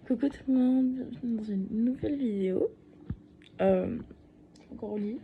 Coucou tout le monde, bienvenue dans une nouvelle vidéo. Encore au lit.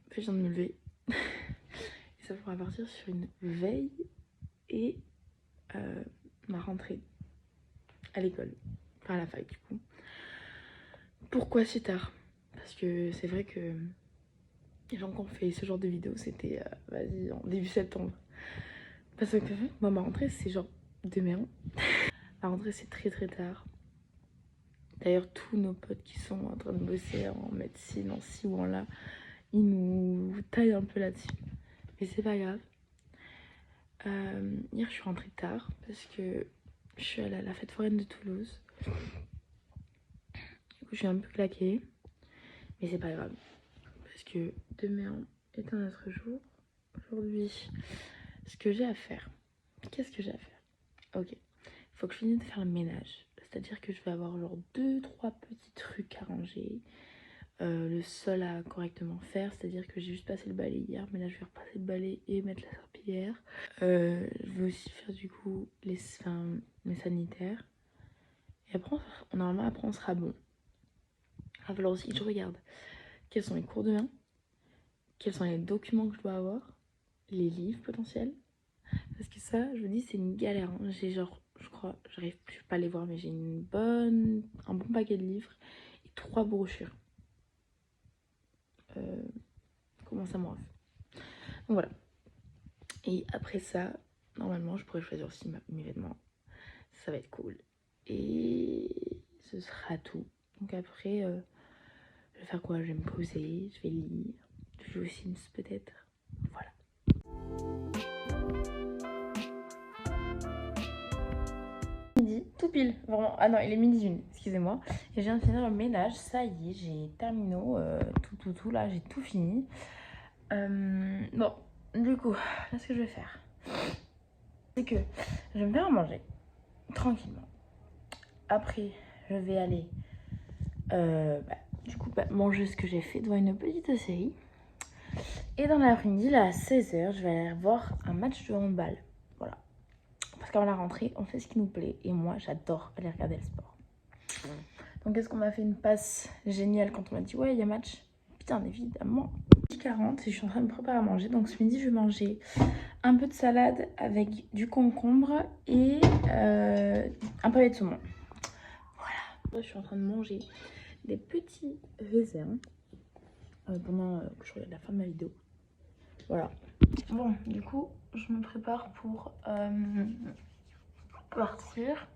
Je viens de me lever. Et ça pourra partir sur une veille et ma rentrée à l'école. Enfin à la fac du coup. Pourquoi si tard? Parce que c'est vrai que les gens qui ont fait ce genre de vidéo c'était vas-y en début septembre. Parce que moi ma rentrée c'est genre demain. La rentrée c'est très tard. D'ailleurs tous nos potes qui sont en train de bosser en médecine, en ci ou en là, ils nous taillent un peu là-dessus. Mais c'est pas grave. Hier je suis rentrée tard parce que je suis allée à la fête foraine de Toulouse. Du coup je suis un peu claquée. Mais c'est pas grave. Parce que demain est un autre jour. Aujourd'hui, ce que j'ai à faire. Qu'est-ce que j'ai à faire? Ok. Il faut que je finisse de faire le ménage. C'est-à-dire que je vais avoir genre 2-3 petits trucs à ranger. Le sol à correctement faire, c'est-à-dire que j'ai juste passé le balai hier, mais là je vais repasser le balai et mettre la serpillière. Je vais aussi faire du coup les sanitaires. Et après, normalement après on sera bon. Il va falloir aussi que je regarde quels sont les cours de main, quels sont les documents que je dois avoir, les livres potentiels. Parce que ça, je vous dis, c'est une galère. Hein. J'ai genre, je crois, j'arrive plus pas à les voir, mais j'ai un bon paquet de livres et 3 brochures. Comment ça m'en donc voilà. Et après ça, normalement, je pourrais choisir aussi mes vêtements. Ça va être cool. Et ce sera tout. Donc après, je vais faire quoi? Je vais me poser, je vais lire, je vais jouer aux Sims peut-être. Voilà. Midi, tout pile, vraiment. Ah non, il est midi 1, excusez-moi. Et je viens de finir le ménage, ça y est, j'ai terminé tout, là, j'ai tout fini. Bon, du coup, là, ce que je vais faire, c'est que je vais me faire à manger, tranquillement. Après, je vais aller manger ce que j'ai fait devant une petite série. Et dans l'après-midi, là, à 16h, je vais aller voir un match de handball. Voilà. Parce qu'avant la rentrée, on fait ce qui nous plaît. Et moi, j'adore aller regarder le sport. Donc, est-ce qu'on m'a fait une passe géniale quand on m'a dit « Ouais, il y a match ?» Bien évidemment. 40 et je suis en train de me préparer à manger. Donc, ce midi, je vais manger un peu de salade avec du concombre et un pavé de saumon. Voilà. Là, je suis en train de manger des petits raisins pendant que je regarde la fin de ma vidéo. Voilà. Bon, du coup, je me prépare pour partir.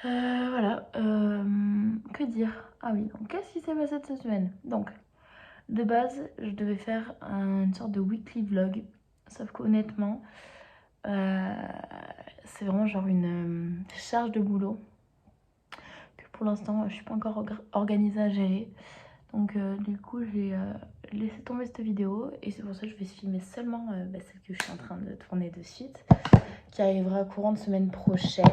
Voilà. Que dire? Ah oui, donc qu'est-ce qui s'est passé cette semaine? Donc, de base, je devais faire une sorte de weekly vlog. Sauf qu'honnêtement, c'est vraiment genre une charge de boulot que pour l'instant, je suis pas encore organisée à gérer. Donc du coup j'ai laissé tomber cette vidéo et c'est pour ça que je vais filmer seulement celle que je suis en train de tourner de suite, qui arrivera courant de semaine prochaine.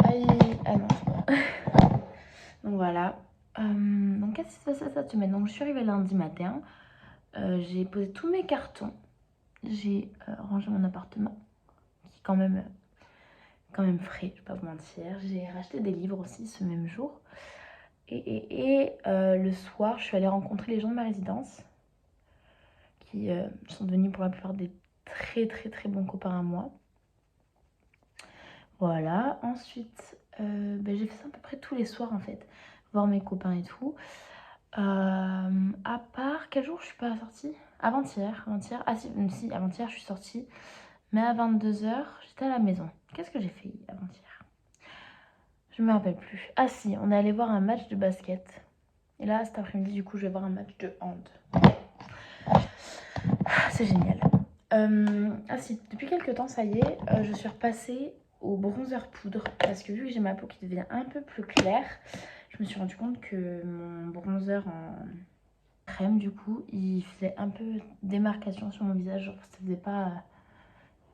Aïe, ah non, donc voilà. Donc qu'est-ce qui s'est passé cette semaine? Donc je suis arrivée lundi matin, j'ai posé tous mes cartons, j'ai rangé mon appartement, qui est quand même frais, je vais pas vous mentir. J'ai racheté des livres aussi ce même jour. Et le soir, je suis allée rencontrer les gens de ma résidence qui sont devenus pour la plupart des très bons copains à moi. Voilà, ensuite, j'ai fait ça à peu près tous les soirs en fait, voir mes copains et tout. À part, quel jour je suis pas sortie? Avant-hier, ah si, avant-hier je suis sortie, mais à 22h, j'étais à la maison. Qu'est-ce que j'ai fait avant-hier? Je me rappelle plus. Ah si, on est allé voir un match de basket. Et là, cet après-midi, du coup, je vais voir un match de hand. C'est génial. Ah si, depuis quelques temps, ça y est, je suis repassée au bronzer poudre. Parce que vu que j'ai ma peau qui devient un peu plus claire, je me suis rendu compte que mon bronzer en crème, du coup, il faisait un peu démarcation sur mon visage. Genre, ça faisait pas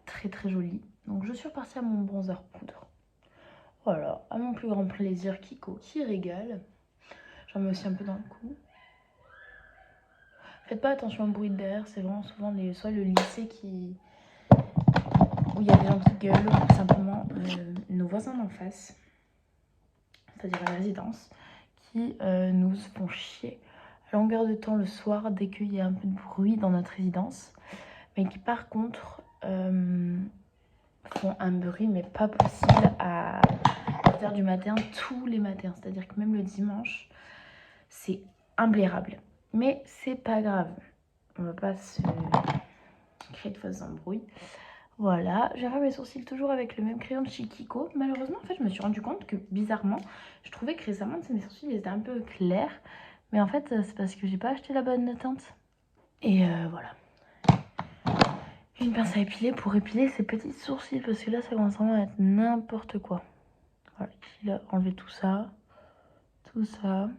très joli. Donc, je suis repartie à mon bronzer poudre. Voilà, à mon plus grand plaisir, Kiko qui régale. J'en mets aussi un peu dans le cou. Faites pas attention au bruit de derrière, c'est vraiment souvent soit le lycée où il y a des gens qui gueulent, ou simplement voisins d'en face, c'est-à-dire la résidence, qui nous font chier à longueur de temps le soir dès qu'il y a un peu de bruit dans notre résidence, mais qui par contre font un bruit mais pas possible à 8h du matin tous les matins, c'est-à-dire que même le dimanche c'est imblairable, mais c'est pas grave, on va pas se créer de fausses embrouilles. Voilà, j'ai fait mes sourcils toujours avec le même crayon de chez Kiko. Malheureusement, en fait, je me suis rendu compte que bizarrement, je trouvais que récemment, mes sourcils ils étaient un peu clairs. Mais en fait, c'est parce que j'ai pas acheté la bonne teinte. Et voilà. Une pince à épiler pour épiler ces petits sourcils. Parce que là, ça commence vraiment à être n'importe quoi. Voilà, ici, là, enlever tout ça. Tout ça.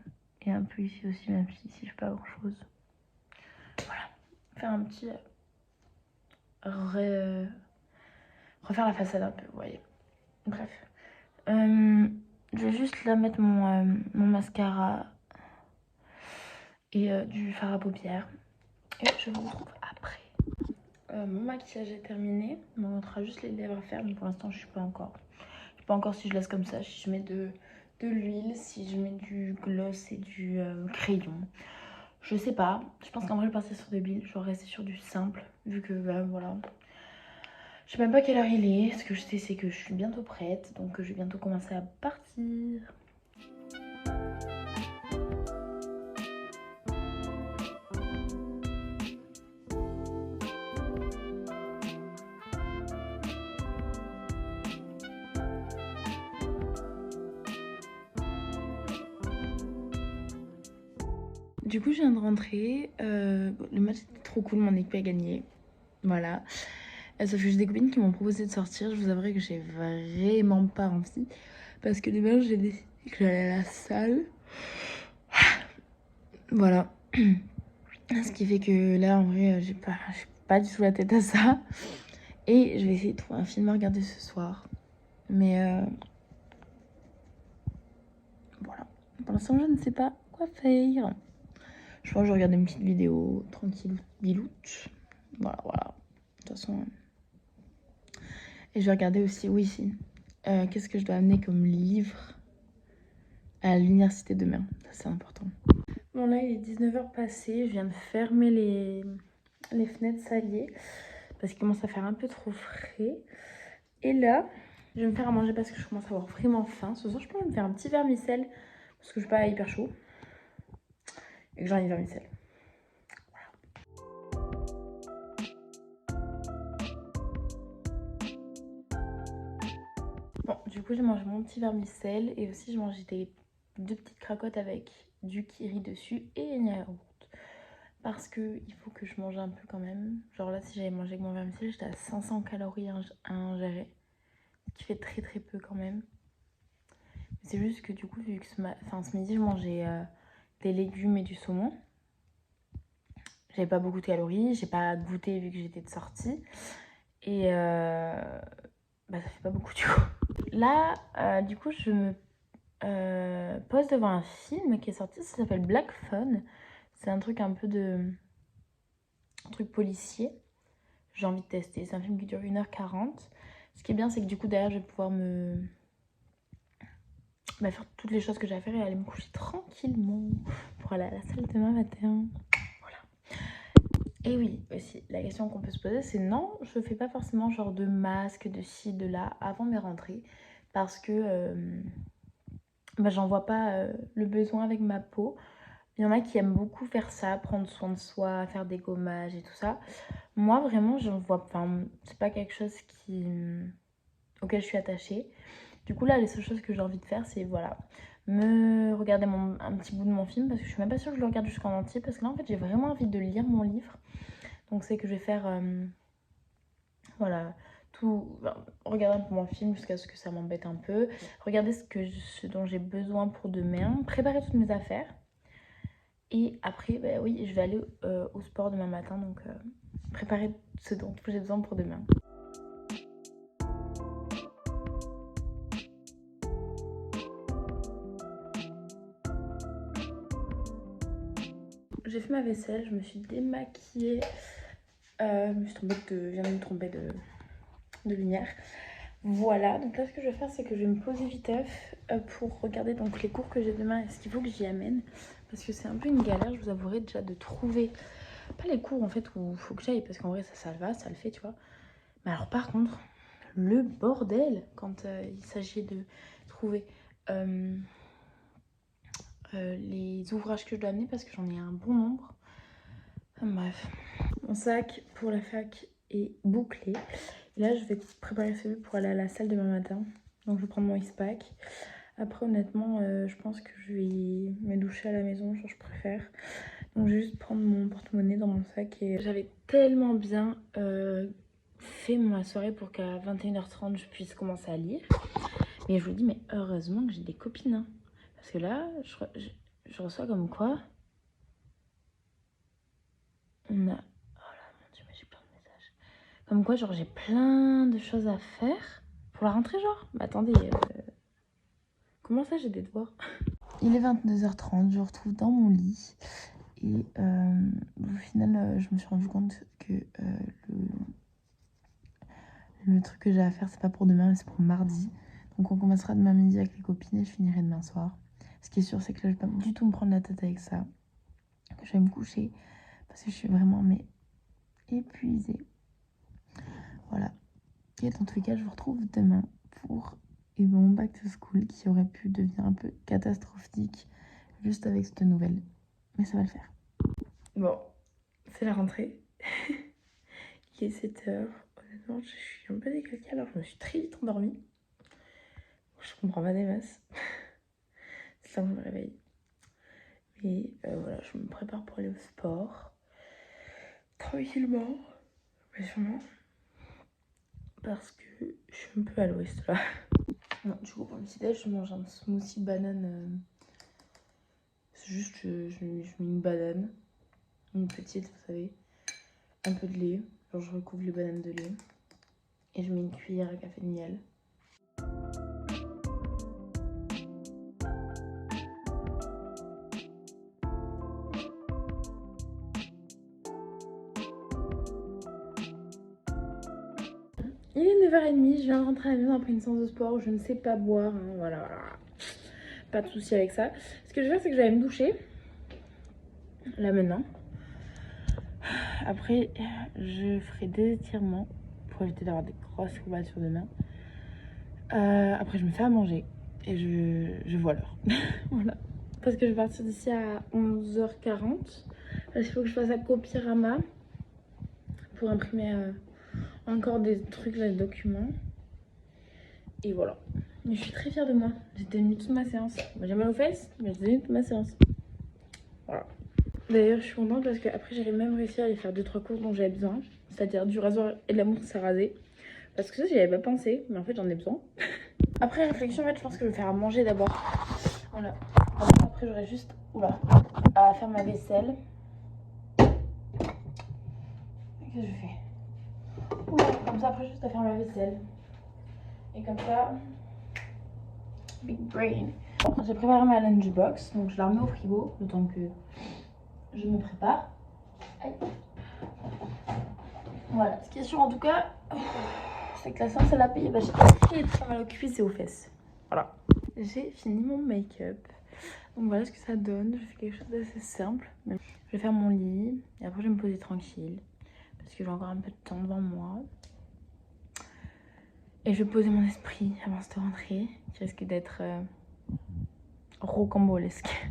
Et un peu ici aussi, même si ici, je fais pas grand chose. Voilà. Faire un petit... refaire la façade un peu, vous voyez. Bref. Je vais juste là mettre mon mascara et du fard à paupières. Et je vous retrouve après. Mon maquillage est terminé. Il me montrera juste les lèvres à faire, mais pour l'instant je suis pas encore. Je sais pas encore si je laisse comme ça, si je mets de l'huile, si je mets du gloss et du crayon. Je sais pas. Je pense qu'en vrai je vais partir sur de l'huile. Je vais rester sur du simple, vu que voilà. Je sais même pas quelle heure il est. Ce que je sais, c'est que je suis bientôt prête. Donc je vais bientôt commencer à partir. Du coup, je viens de rentrer. Le match était trop cool, mon équipe a gagné. Voilà. Sauf que j'ai des copines qui m'ont proposé de sortir. Je vous avouerai que j'ai vraiment pas envie. Parce que demain, j'ai décidé que j'allais à la salle. Voilà. Ce qui fait que là, en vrai, j'ai pas du tout la tête à ça. Et je vais essayer de trouver un film à regarder ce soir. Mais voilà. Pour l'instant, je ne sais pas quoi faire. Je pense que je regarde une petite vidéo tranquille, biloute. Voilà. De toute façon... Et je vais regarder aussi, oui, si. Qu'est-ce que je dois amener comme livre à l'université demain. Ça, c'est important. Bon, là, il est 19h passé. Je viens de fermer les fenêtres, ça y est. Parce qu'il commence à faire un peu trop frais. Et là, je vais me faire à manger parce que je commence à avoir vraiment faim. Ce soir, je peux me faire un petit vermicelle. Parce que je suis pas hyper chaud. Et que j'ai envie de vermicelle. Bon, du coup, j'ai mangé mon petit vermicelle et aussi j'ai mangé deux petites cracottes avec du kiri dessus et une yaourt. Parce que il faut que je mange un peu quand même. Genre là, si j'avais mangé avec mon vermicelle, j'étais à 500 calories à ingérer. Ce qui fait très très peu quand même. C'est juste que du coup, vu que ce midi, je mangeais des légumes et du saumon. J'avais pas beaucoup de calories, j'ai pas goûté vu que j'étais de sortie. Et ça fait pas beaucoup du coup. Là, du coup, je me pose devant un film qui est sorti, ça s'appelle Black Phone. C'est un truc un peu un truc policier. J'ai envie de tester. C'est un film qui dure 1h40. Ce qui est bien, c'est que du coup, derrière, je vais pouvoir faire toutes les choses que j'ai à faire et aller me coucher tranquillement pour aller à la salle demain matin. Voilà. Et oui, aussi, la question qu'on peut se poser, c'est non, je fais pas forcément genre de masque, de ci, de là, avant mes rentrées. Parce que j'en vois pas le besoin avec ma peau. Il y en a qui aiment beaucoup faire ça, prendre soin de soi, faire des gommages et tout ça. Moi, vraiment, j'en vois... Enfin, c'est pas quelque chose auquel je suis attachée. Du coup, là, les seules choses que j'ai envie de faire, c'est, voilà, me regarder un petit bout de mon film. Parce que je suis même pas sûre que je le regarde jusqu'en entier. Parce que là, en fait, j'ai vraiment envie de lire mon livre. Donc, c'est que je vais faire... voilà, regarder un peu mon film jusqu'à ce que ça m'embête un peu. Regarder ce dont j'ai besoin pour demain. Préparer toutes mes affaires. Et après, oui, je vais aller au sport demain matin, donc préparer ce dont j'ai besoin pour demain. J'ai fait ma vaisselle, je me suis démaquillée. Je viens de me tromper de lumière. Voilà, donc là ce que je vais faire c'est que je vais me poser viteuf pour regarder donc les cours que j'ai demain et ce qu'il faut que j'y amène. Parce que c'est un peu une galère, je vous avouerai déjà de trouver, pas les cours en fait où il faut que j'aille parce qu'en vrai ça va, ça le fait tu vois. Mais alors par contre, le bordel quand il s'agit de trouver les ouvrages que je dois amener parce que j'en ai un bon nombre. Bref, mon sac pour la fac est bouclé. Et là, je vais préparer celui pour aller à la salle demain matin. Donc, je vais prendre mon X-Pack. Après, honnêtement, je pense que je vais me doucher à la maison, genre je préfère. Donc, je vais juste prendre mon porte-monnaie dans mon sac. Et j'avais tellement bien fait ma soirée pour qu'à 21h30, je puisse commencer à lire. Mais je vous dis, mais heureusement que j'ai des copines. Hein. Parce que là, je reçois comme quoi... On a... Oh là, mon Dieu, mais j'ai plein de messages. Comme quoi, genre, j'ai plein de choses à faire pour la rentrée, genre. Mais attendez, comment ça, j'ai des devoirs? Il est 22h30, je me retrouve dans mon lit. Et au final, je me suis rendu compte que le truc que j'ai à faire, c'est pas pour demain, mais c'est pour mardi. Donc on commencera demain midi avec les copines et je finirai demain soir. Ce qui est sûr, c'est que là, je vais pas du tout me prendre la tête avec ça. Je vais me coucher parce que je suis vraiment mais épuisée. Voilà. Et dans tous les cas, je vous retrouve demain pour mon back to school qui aurait pu devenir un peu catastrophique juste avec cette nouvelle. Mais ça va le faire. Bon, c'est la rentrée. Il est 7h. Honnêtement, je suis un peu décalquée alors je me suis très vite endormie. Je comprends pas des masses. C'est là où je me réveille. Mais voilà, je me prépare pour aller au sport. Tranquillement. Mais sûrement. Parce que je suis un peu à l'ouest là. Non, du coup, pour le petit déj, je mange un smoothie banane. C'est juste, je mets une banane, une petite, vous savez, un peu de lait. Genre, je recouvre les bananes de lait. Et je mets une cuillère à café de miel. Il est 9h30, je viens de rentrer à la maison après une séance de sport où je ne sais pas boire. Hein, voilà. Pas de souci avec ça. Ce que je vais faire, c'est que je vais aller me doucher. Là maintenant. Après, je ferai des étirements pour éviter d'avoir des grosses courbatures demain. Après, je me fais à manger et je vois l'heure. Voilà. Parce que je vais partir d'ici à 11h40. Parce qu'il faut que je fasse un copierama pour imprimer encore des trucs, là, des documents. Et voilà. Mais je suis très fière de moi. J'ai tenu toute ma séance. J'ai mal aux fesses, mais j'ai tenu toute ma séance. Voilà. D'ailleurs, je suis contente parce qu'après, j'ai même réussi à aller faire 2-3 courses dont j'avais besoin. C'est-à-dire du rasoir et de la mousse à raser. Parce que ça, j'y avais pas pensé. Mais en fait, j'en ai besoin. Après réflexion, en fait, je pense que je vais faire à manger d'abord. Voilà. Après, j'aurai juste à faire ma vaisselle. Qu'est-ce que je fais? Comme ça, après, juste à faire ma vaisselle. Et comme ça, big brain. Bon, j'ai préparé ma lunchbox, donc je la remets au frigo, le temps que je me prépare. Aïe. Voilà, ce qui est sûr en tout cas, c'est que la séance, elle a payé. Bah, j'ai très mal aux cuisses et aux fesses. Voilà. J'ai fini mon make-up. Donc voilà ce que ça donne. Je fais quelque chose d'assez simple. Je vais faire mon lit et après je vais me poser tranquille parce que j'ai encore un peu de temps devant moi. Et je vais poser mon esprit avant cette rentrée qui risque d'être rocambolesque.